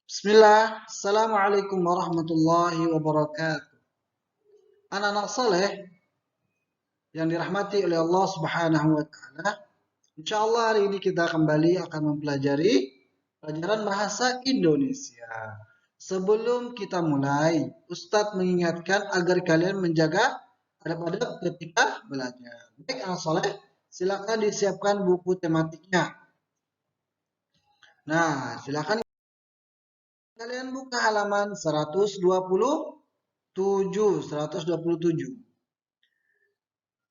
Bismillah, Assalamualaikum warahmatullahi wabarakatuh. Anak-anak soleh yang dirahmati oleh Allah Subhanahu wa Ta'ala, insya Allah hari ini kita kembali akan mempelajari pelajaran bahasa Indonesia. Sebelum kita mulai, Ustadz mengingatkan agar kalian menjaga adab-adab ketika belajar. Baik, anak soleh, silakan disiapkan buku tematiknya. Nah, silakan kalian buka halaman 127.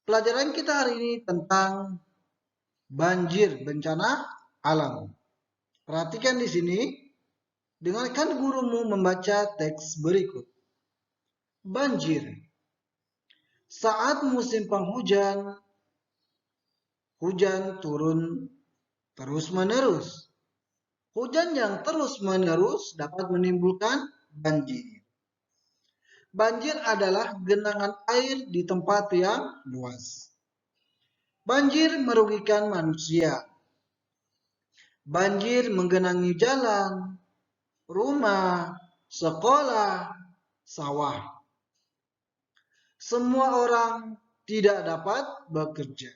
Pelajaran kita hari ini tentang banjir, bencana alam. Perhatikan di sini, dengarkan gurumu membaca teks berikut. Banjir. Saat musim penghujan, hujan turun terus-menerus. Hujan yang terus-menerus dapat menimbulkan banjir. Banjir adalah genangan air di tempat yang luas. Banjir merugikan manusia. Banjir menggenangi jalan, rumah, sekolah, sawah. Semua orang tidak dapat bekerja.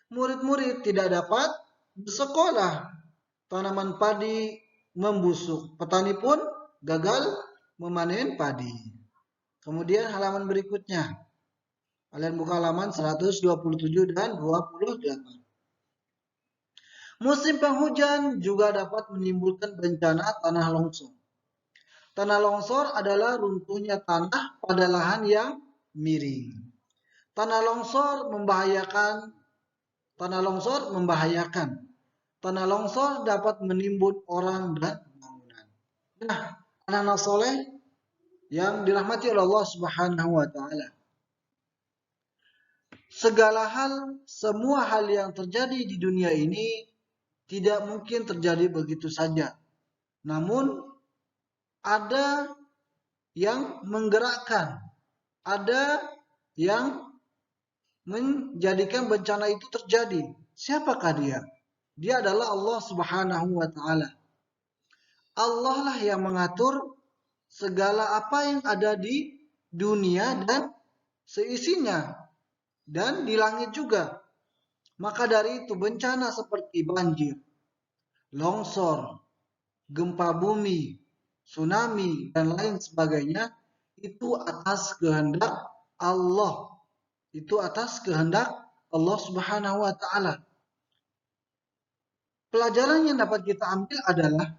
Murid-murid tidak dapat bersekolah. Tanaman padi membusuk. Petani pun gagal memanen padi. Kemudian halaman berikutnya. Kalian buka halaman 127 dan 28. Musim penghujan juga dapat menimbulkan bencana tanah longsor. Tanah longsor adalah runtuhnya tanah pada lahan yang miring. Tanah longsor membahayakan. Tanah longsor membahayakan. Tanah longsor dapat menimbun orang dan bangunan. Nah, anak-anak soleh yang dirahmati oleh Allah Subhanahu wa Ta'ala. Segala hal, semua hal yang terjadi di dunia ini tidak mungkin terjadi begitu saja. Namun ada yang menggerakkan, ada yang menjadikan bencana itu terjadi. Siapakah dia? Dia adalah Allah Subhanahu wa Ta'ala. Allah lah yang mengatur segala apa yang ada di dunia dan seisinya, dan di langit juga. Maka dari itu bencana seperti banjir, longsor, gempa bumi, tsunami, dan lain sebagainya itu atas kehendak Allah. Itu atas kehendak Allah Subhanahu wa Ta'ala. Pelajaran yang dapat kita ambil adalah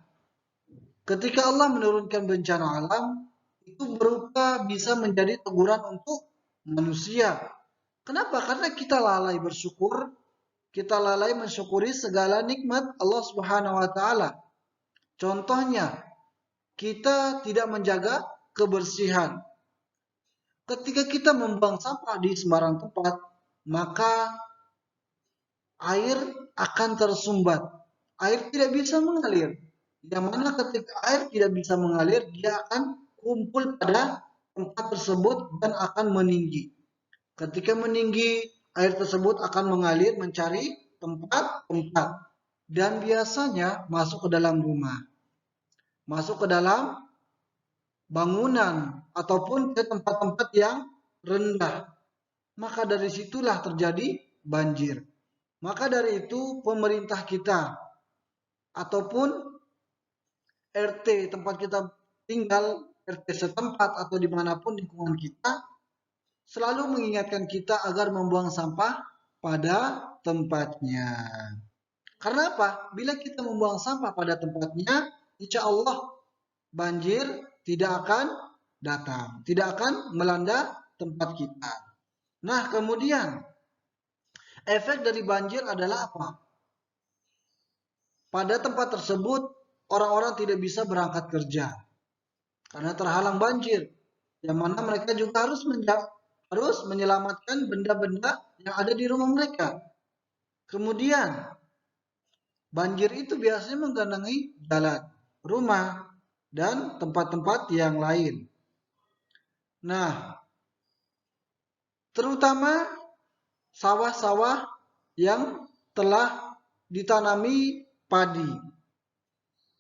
ketika Allah menurunkan bencana alam, itu berupa bisa menjadi teguran untuk manusia. Kenapa? Karena kita lalai bersyukur, kita lalai mensyukuri segala nikmat Allah Subhanahu wa Ta'ala. Contohnya, kita tidak menjaga kebersihan. Ketika kita membuang sampah di sembarang tempat, maka air akan tersumbat. Air tidak bisa mengalir. Yang mana ketika air tidak bisa mengalir, dia akan kumpul pada tempat tersebut dan akan meninggi. Ketika meninggi, air tersebut akan mengalir mencari tempat-tempat. Dan biasanya masuk ke dalam rumah. Masuk ke dalam bangunan ataupun ke tempat-tempat yang rendah. Maka dari situlah terjadi banjir. Maka dari itu pemerintah kita ataupun RT tempat kita tinggal, RT setempat atau dimanapun lingkungan kita, selalu mengingatkan kita agar membuang sampah pada tempatnya. Karena apa? Bila kita membuang sampah pada tempatnya, insya Allah banjir tidak akan datang, tidak akan melanda tempat kita. Nah, kemudian efek dari banjir adalah apa? Pada tempat tersebut orang-orang tidak bisa berangkat kerja karena terhalang banjir. Yang mana mereka juga harus menyelamatkan benda-benda yang ada di rumah mereka. Kemudian banjir itu biasanya menggenangi jalan, rumah, dan tempat-tempat yang lain. Nah, terutama sawah-sawah yang telah ditanami padi.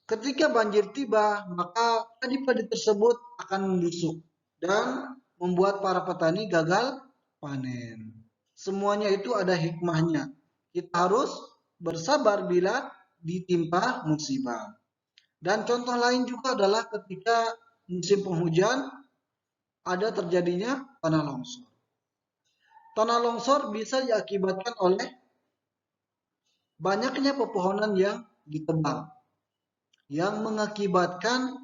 Ketika banjir tiba, maka padi-padi tersebut akan membusuk dan membuat para petani gagal panen. Semuanya itu ada hikmahnya. Kita harus bersabar bila ditimpa musibah. Dan contoh lain juga adalah ketika musim penghujan ada terjadinya tanah longsor. Tanah longsor bisa diakibatkan oleh banyaknya pepohonan yang ditebang, yang mengakibatkan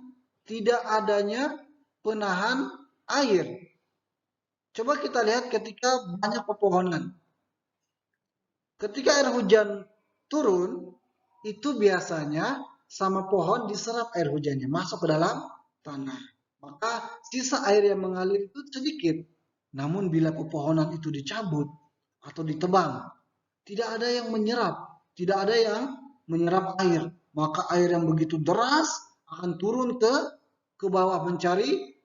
tidak adanya penahan air. Coba kita lihat ketika banyak pepohonan. Ketika air hujan turun, itu biasanya sama pohon diserap air hujannya masuk ke dalam tanah. Maka sisa air yang mengalir itu sedikit. Namun bila pepohonan itu dicabut atau ditebang, tidak ada yang menyerap, tidak ada yang menyerap air. Maka air yang begitu deras akan turun ke bawah mencari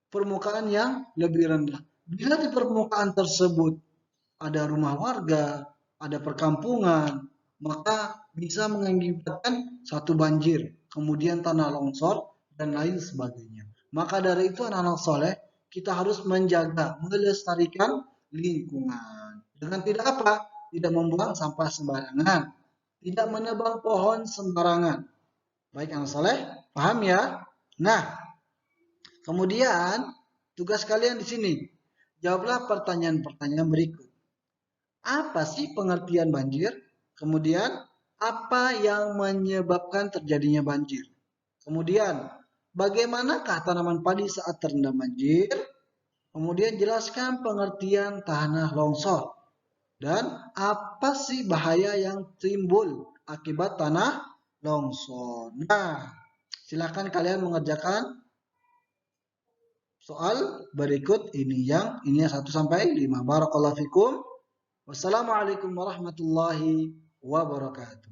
permukaan yang lebih rendah. Bila di permukaan tersebut ada rumah warga, ada perkampungan, maka bisa mengakibatkan satu banjir, kemudian tanah longsor, dan lain sebagainya. Maka dari itu anak-anak soleh, kita harus menjaga, melestarikan lingkungan. Dengan tidak apa? Tidak membuang sampah sembarangan, tidak menebang pohon sembarangan. Baik anak soleh, paham ya? Nah, kemudian tugas kalian di sini, jawablah pertanyaan-pertanyaan berikut. Apa sih pengertian banjir? Kemudian, apa yang menyebabkan terjadinya banjir? Kemudian, bagaimanakah tanaman padi saat terendam banjir? Kemudian jelaskan pengertian tanah longsor. Dan apa sih bahaya yang timbul akibat tanah longsor? Nah, silakan kalian mengerjakan soal berikut ini yang 1 sampai 5. Barakallahu fikum. Wassalamualaikum warahmatullahi wabarakatuh.